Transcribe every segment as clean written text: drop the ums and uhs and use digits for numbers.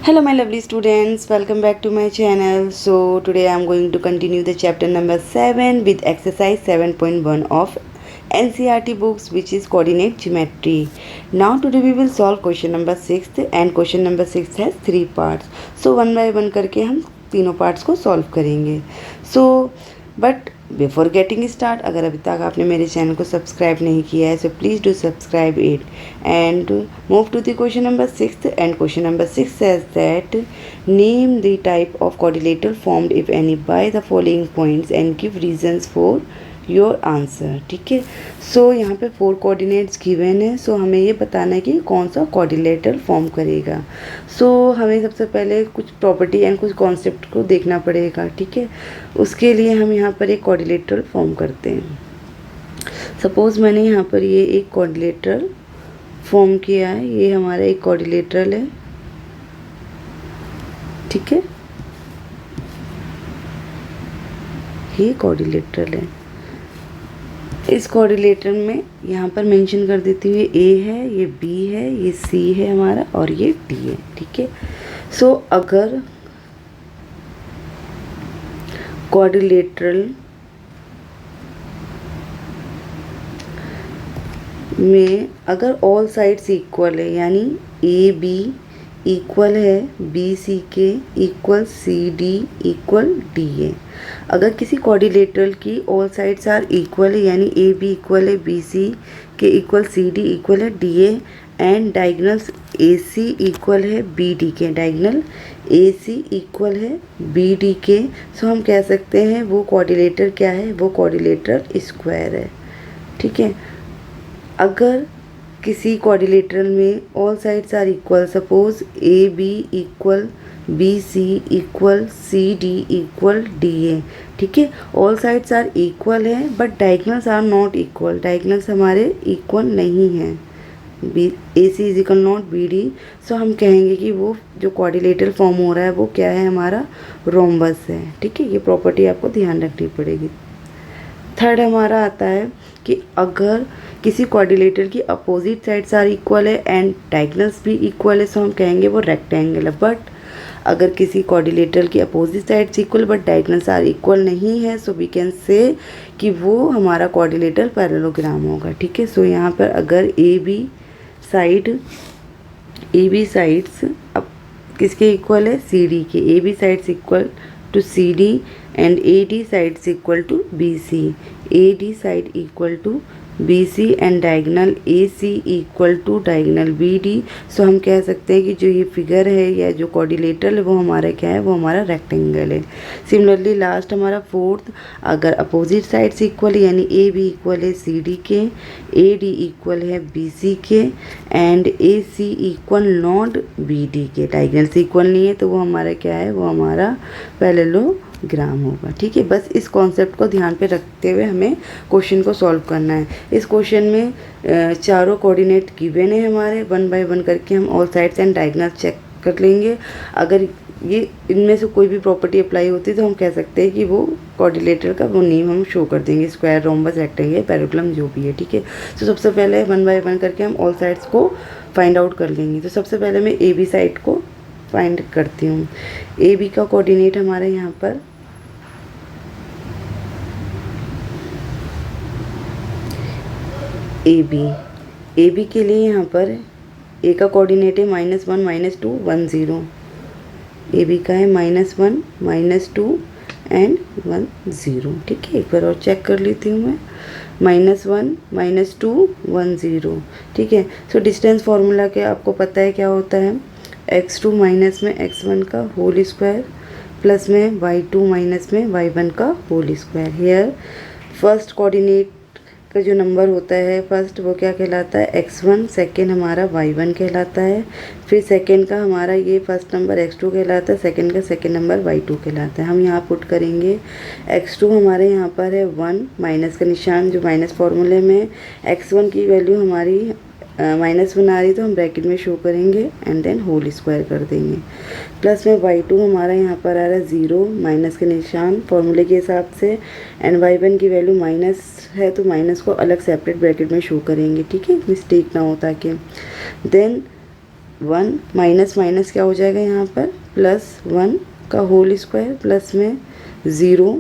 Hello my lovely students, welcome back to my channel. So today I am going to continue the chapter number 7 with exercise 7.1 of NCERT books, which is coordinate geometry. Now today we will solve question number 6 and question number 6 has 3 parts. So one by one करके हम तीनों parts को solve करेंगे. So but before getting start, अगर अभी तक आपने मेरे चैनल को सब्सक्राइब नहीं किया है so please do subscribe it and move to the question number 6. And question number 6 says that name the type of quadrilateral formed if any by the following points and give reasons for your answer. ठीक है. So यहाँ पे 4 coordinates given है. सो हमें ये बताना है कि कौन सा क्वाड्रिलेटरल फॉर्म करेगा. सो हमें सबसे पहले कुछ प्रॉपर्टी एंड कुछ कॉन्सेप्ट को देखना पड़ेगा. ठीक है. उसके लिए हम यहाँ पर एक क्वाड्रिलेटरल फॉर्म करते हैं. सपोज़ मैंने यहाँ पर ये एक क्वाड्रिलेटरल फॉर्म किया है. ये हमारा एक क्वाड्रिलेटरल है. ठीक है. ये क्वाड्रिलेटरल है. इस क्वाड्रिलेटर में यहाँ पर मेंशन कर देती हूँ, ये ए है, ये बी है, ये सी है हमारा और ये डी है. ठीक है. सो अगर क्वाड्रिलेटरल में अगर ऑल साइड्स इक्वल है, यानी ए बी इक्वल है बी सी के equal C D equal D है. अगर किसी क्वाड्रिलेटरल की ऑल साइड्स आर इक्वल है, यानी ए बी इक्वल है बी सी के इक्वल सी डी इक्वल है D A and diagonals A C equal है बी डी के, डायगोनल ए सी इक्वल है बी डी के, सो हम कह सकते हैं वो क्वाड्रिलेटर क्या है, वो क्वाड्रिलेटरल स्क्वायर है. ठीक है. अगर किसी क्वाड्रिलेटरल में all sides are equal, suppose A B equal B C equal C D equal D A. ठीक है. ऑल साइड्स आर इक्वल है but diagonals are not equal, diagonals हमारे इक्वल नहीं हैं. B A C is equal not B D. So हम कहेंगे कि वो जो क्वाड्रिलेटरल फॉर्म हो रहा है वो क्या है, हमारा रोम्बस है. ठीक है. ये प्रॉपर्टी आपको ध्यान रखनी पड़ेगी. थर्ड हमारा आता है कि अगर किसी क्वाड्रिलेटर की अपोजिट साइड्स आर इक्वल है एंड डायगोनल्स भी इक्वल है, सो हम कहेंगे वो रेक्टेंगल है. बट अगर किसी क्वाड्रिलेटर की opposite sides equal but diagonals are equal नहीं है, सो वी कैन से कि वो हमारा क्वाड्रिलेटरल पैरेललोग्राम होगा. ठीक है. सो यहाँ पर अगर ए बी साइड्स अब किसके इक्वल है, सी डी के, A B sides equal to C D and A D sides equal to B C, A D side equal to B C and diagonal A C equal to diagonal B D. So हम कह सकते हैं कि जो ये figure है या जो क्वाड्रिलेटरल है वो हमारा क्या है, वो हमारा रेक्टेंगल है. सिमिलरली लास्ट हमारा फोर्थ, अगर अपोजिट साइड्स इक्वल है, यानी ए बी इक्वल है सी डी के, ए डी इक्वल है बी सी के and A C equal not B D के, डायगोनल से इक्वल नहीं है, तो वो हमारा क्या है, वो हमारा पैरेललोग्राम होगा. ठीक है. बस इस कॉन्सेप्ट को ध्यान पे रखते हुए हमें क्वेश्चन को सॉल्व करना है. इस क्वेश्चन में चारों कोऑर्डिनेट गिवन है हमारे. वन बाय वन करके हम all sides and diagonals check कर लेंगे. अगर ये इनमें से कोई भी प्रॉपर्टी अप्लाई होती है तो हम कह सकते हैं कि वो क्वाड्रिलेटर का वो नेम हम शो कर देंगे, स्क्वायर, रोम्बस, रेक्टेंगल, पैरेललोग्राम जो भी है. ठीक है. तो सबसे पहले वन बाय वन करके हम ऑल साइड्स को फाइंड आउट कर लेंगे. तो सबसे पहले मैं ए बी साइड को फाइंड करती हूँ. ए बी का कोऑर्डिनेट हमारे यहाँ पर ए बी के लिए यहाँ पर ए का कोऑर्डिनेट है -1 -2 1 0. ए बी का है -1 -2 एंड 1 0. ठीक है. एक बार और चेक कर लेती हूँ मैं. -1 -2 1 0. ठीक है. सो डिस्टेंस फार्मूला के आपको पता है क्या होता है, x2 माइनस में x1 का होल स्क्वायर प्लस में y2 माइनस में y1 का whole square. Here first coordinate का जो नंबर होता है फर्स्ट, वो क्या कहलाता है, x1, सेकेंड हमारा y1 कहलाता है. फिर सेकेंड का हमारा ये फर्स्ट नंबर x2 कहलाता है, सेकेंड का सेकेंड नंबर y2 कहलाता है. हम यहाँ पुट करेंगे x2 हमारे यहाँ पर है 1, माइनस का निशान जो माइनस फार्मूले में, x1 की वैल्यू हमारी -1 आ रही तो हम ब्रैकेट में शो करेंगे एंड देन होल स्क्वायर कर देंगे. प्लस में y2 हमारा यहाँ पर आ रहा है 0, माइनस के निशान फॉर्मूले के हिसाब से, एंड y1 की वैल्यू माइनस है तो माइनस को अलग सेपरेट ब्रैकेट में शो करेंगे. ठीक है. मिस्टेक ना हो ताकि. देन 1 माइनस माइनस क्या हो जाएगा यहाँ पर, +1 का होल स्क्वायर, प्लस में 0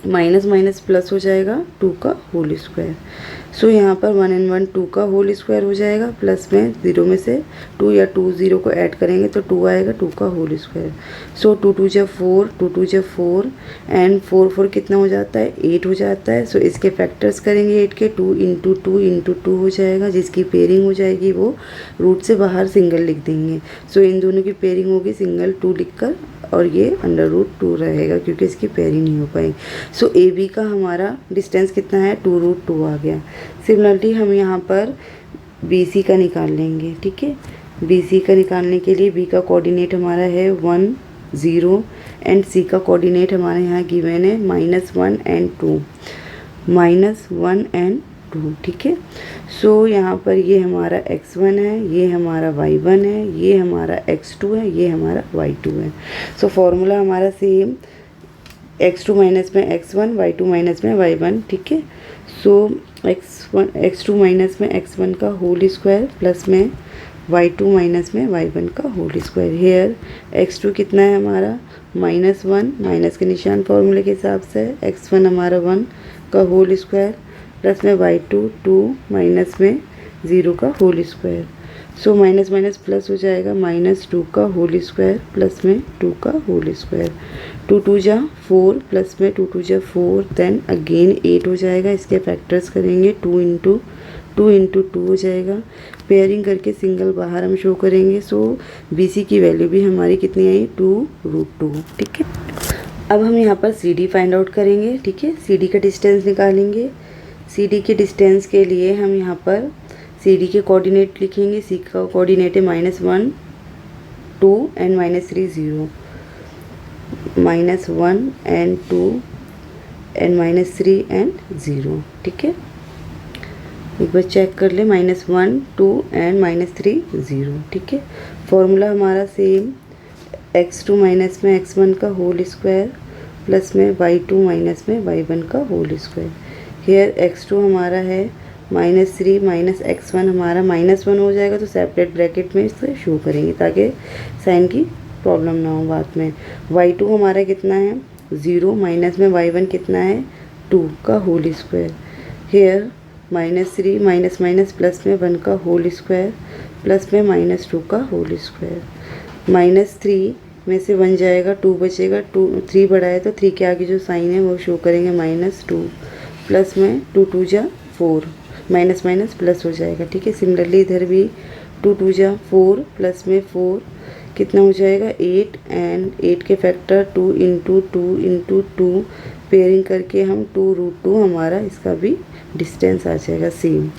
माइनस माइनस प्लस हो जाएगा 2 का होल स्क्वायर। सो यहाँ पर 1 and 1 2 का होल स्क्वायर हो जाएगा, प्लस में 0 में से 2 या 2 0 को ऐड करेंगे तो 2 आएगा, 2 का होल स्क्वायर। सो 2 2 जा 4, 2 2 जा 4 एंड 4 4 कितना हो जाता है, 8 हो जाता है। सो इसके फैक्टर्स करेंगे 8 के, 2 इंटू 2 इंटू 2 हो जाएगा, जिसकी पेयरिंग हो जाएगी वो रूट से बाहर सिंगल लिख देंगे। सो इन दोनों की पेयरिंग होगी सिंगल 2 लिख कर, और ये √2 रहेगा क्योंकि इसकी पेयरिंग नहीं हो पाई। सो ए बी का हमारा डिस्टेंस कितना है, 2√2 आ गया। सिमिलरली हम यहाँ पर बी सी का निकाल लेंगे। ठीक है, बी सी का निकालने के लिए बी का कोऑर्डिनेट हमारा है 1 0 एंड सी का कोऑर्डिनेट हमारे यहाँ गिवन है -1 and 2, -1 and 2। ठीक है, सो यहाँ पर ये हमारा x1 है, ये हमारा y1 है, ये हमारा x2 है, ये हमारा y2 है। सो फॉर्मूला हमारा सेम, x2 माइनस में x1, y2 माइनस में y1। ठीक है, सो x2 माइनस में x1 का होल स्क्वायर, प्लस में y2 माइनस में y1 का होल स्क्वायर। हेयर x2 कितना है हमारा -1, माइनस के निशान फॉर्मूले के हिसाब से, x1 हमारा 1 का होल स्क्वायर, प्लस में y2 2 माइनस में 0 का whole square. So minus minus plus हो जाएगा, -2 का होल स्क्वायर, प्लस में 2 का होल स्क्वायर। 2 2 जा 4, प्लस में 2 2 जा 4, देन अगेन 8 हो जाएगा। इसके फैक्टर्स करेंगे 2 इंटू 2 हो जाएगा। पेयरिंग करके सिंगल बाहर हम शो करेंगे। सो बी सी की वैल्यू भी हमारी कितनी आई, 2√2। ठीक है, अब हम यहाँ पर सी डी फाइंड आउट करेंगे। ठीक है, सी डी का डिस्टेंस निकालेंगे। सी डी के डिस्टेंस के लिए हम यहाँ पर सी डी के कोऑर्डिनेट लिखेंगे। सी का कोऑर्डिनेट है -1 2 एंड -3 0, -1 and 2 एंड -3 and 0। ठीक है, एक बार चेक कर ले, -1 2 एंड -3 0। ठीक है, फॉर्मूला हमारा सेम, x2 माइनस में x1 का होल स्क्वायर, प्लस में y2 माइनस में y1 का होल स्क्वायर। हेयर x2 हमारा है -3 माइनस x1 हमारा -1 हो जाएगा, तो सेपरेट ब्रैकेट में इसे शो करेंगे ताकि साइन की प्रॉब्लम ना हो बाद में। y2 हमारा कितना है 0, माइनस में y1 कितना है 2 का whole square. Here -3 minus minus plus में 1 का होल स्क्वायर, प्लस में -2 का होल स्क्वायर। -3 में से 1 जाएगा, 2 बचेगा, 3 बड़ा है तो 3 के आगे जो साइन है वो शो करेंगे -2, प्लस में 2 2 जा 4, माइनस माइनस प्लस हो जाएगा। ठीक है, सिमिलरली इधर भी 2 2 जा 4, प्लस में 4 कितना हो जाएगा 8, एंड 8 के फैक्टर 2 इंटू 2 पेयरिंग करके हम 2√2 हमारा इसका भी डिस्टेंस आ जाएगा same.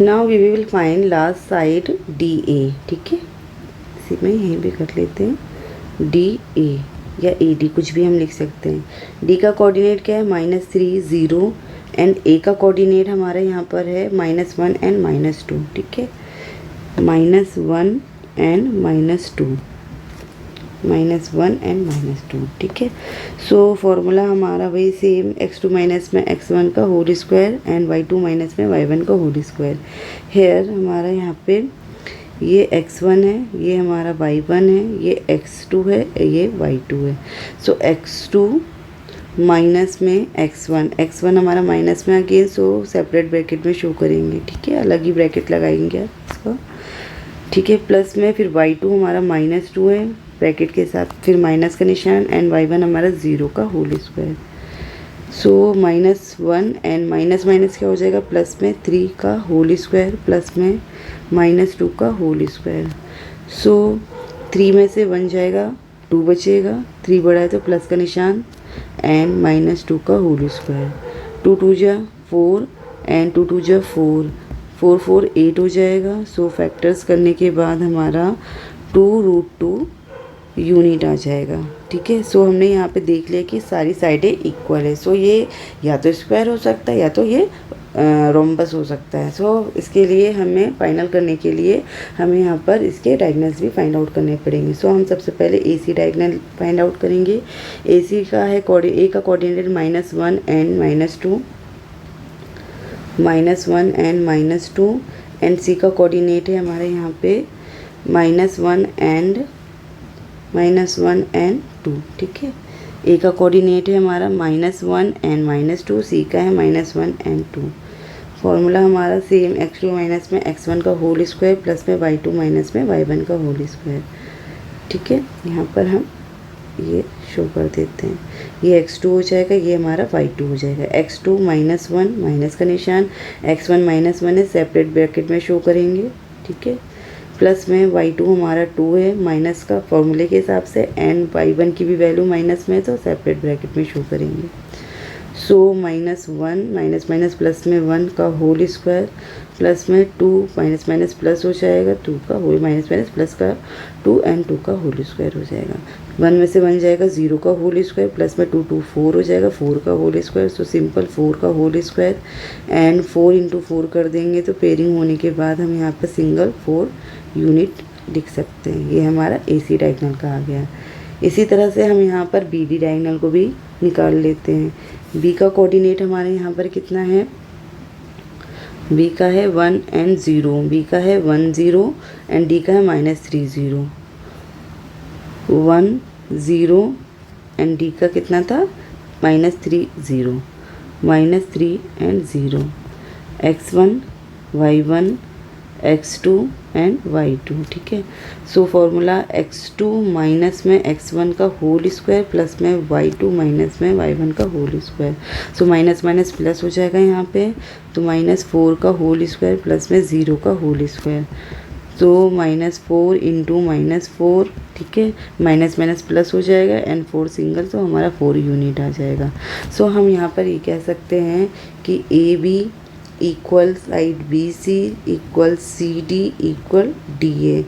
Now we will find last side DA। ठीक है, इसी में यहीं भी कर लेते हैं DA या AD, कुछ भी हम लिख सकते हैं। D का कोऑर्डिनेट क्या है -3 0 एंड A का कोऑर्डिनेट हमारा यहाँ पर है -1 एंड -2। ठीक है, -1 एंड -2। ठीक है, सो फॉर्मूला हमारा वही सेम, x2 माइनस में x1 का whole square and y2 minus में y1 का होल स्क्वायर। हेयर हमारा यहाँ पे ये x1 है, ये हमारा y1 है, ये x2 है, ये y2 है। सो x2 माइनस में x1 हमारा माइनस में अगेन, सो सेपरेट ब्रैकेट में शो करेंगे। ठीक है, अलग ही ब्रैकेट लगाएंगे आप इसका। ठीक है, प्लस में फिर y2 हमारा -2 है, ब्रैकेट के साथ फिर माइनस का निशान, एंड y1 हमारा 0 का whole square. So -1 and minus minus क्या हो जाएगा, प्लस में 3 का होल स्क्वायर, प्लस में -2 का होल स्क्वायर। सो 3 में से 1 जाएगा, 2 बचेगा, 3 बड़ा है तो प्लस का निशान, एंड -2 का होल स्क्वायर। 2 2 जा 4 एंड 2 2 जा 4, 4 4 8 हो जाएगा। सो फैक्टर्स करने के बाद हमारा 2√2 यूनिट आ जाएगा। ठीक है, सो हमने यहाँ पे देख लिया कि सारी साइडें इक्वल है। सो ये या तो स्क्वायर हो सकता है या तो ये रोम्बस हो सकता है। सो इसके लिए हमें फाइनल करने के लिए हमें यहाँ पर इसके डायगोनल्स भी फाइंड आउट करने पड़ेंगे। सो हम सबसे पहले AC डायगोनल फाइंड आउट करेंगे। AC का है A का coordinate -1 and -2, -1 and -2, and C का कोऑर्डिनेट है हमारे यहाँ पे -1 and 2, ठीक है। ए का कोऑर्डिनेट है हमारा -1 and -2, सी का है -1 and 2। फॉर्मूला हमारा सेम x2 माइनस में x1 का होल स्क्वायर प्लस में y2 माइनस में y1 का होल स्क्वायर, ठीक है। यहाँ पर हम ये शो कर देते हैं, ये x2 हो जाएगा, ये हमारा y2 हो जाएगा। x2 -1 माइनस का निशान, x1 -1 है, सेपरेट ब्रैकेट में शो करेंगे, ठीक है। प्लस में y2 हमारा 2 है माइनस का फॉर्मूले के हिसाब से, एंड y1 की भी वैल्यू माइनस में, तो सेपरेट ब्रैकेट में शो करेंगे। सो -1 माइनस माइनस प्लस में 1 का होल स्क्वायर प्लस में 2 माइनस माइनस प्लस हो जाएगा 2 का होल माइनस माइनस प्लस का 2 एंड 2 का होल स्क्वायर हो जाएगा। 1 में से 1 जाएगा 0 का होल स्क्वायर प्लस में 2 2 4 हो जाएगा 4 का होल स्क्वायर। सो सिंपल 4 का होल स्क्वायर एंड 4 इंटू 4 कर देंगे तो पेयरिंग होने के बाद हम यहाँ पर सिंगल 4 यूनिट लिख सकते हैं। ये हमारा AC डायगोनल का आ गया। इसी तरह से हम यहाँ पर BD डायगोनल को भी निकाल लेते हैं। B का कोऑर्डिनेट हमारे यहाँ पर कितना है, B का है 1 and 0, B का है 1 0 एंड D का है -3 0। 1 0 एंड D का कितना था -3 0, -3 and 0, x1 y1 x2 and y2, ठीक है। सो फॉर्मूला x2 माइनस में x1 का होल स्क्वायर प्लस में y2 माइनस में y1 का whole square. So minus minus plus हो जाएगा यहाँ पे, तो -4 का होल स्क्वायर प्लस में 0 का होल स्क्वायर, तो -4 इंटू -4, ठीक है। माइनस माइनस प्लस हो जाएगा एंड 4 सिंगल, तो हमारा 4 यूनिट आ जाएगा। सो हम यहाँ पर ये कह सकते हैं कि AB equal side BC equal CD equal DA,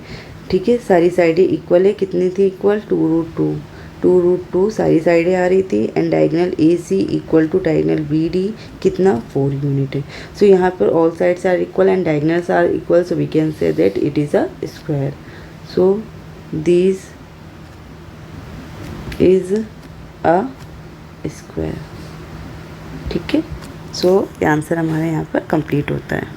ठीक है। सारी साइडें इक्वल है, कितनी थी इक्वल 2√2 सारी साइडें आ रही थी, and diagonal AC equal to diagonal BD कितना 4 यूनिट है। सो यहाँ पर all sides are equal and diagonals are equal, so we can say that it is a square. So this is a square, ठीक है। सो ये answer हमारे यहाँ पर कंप्लीट होता है।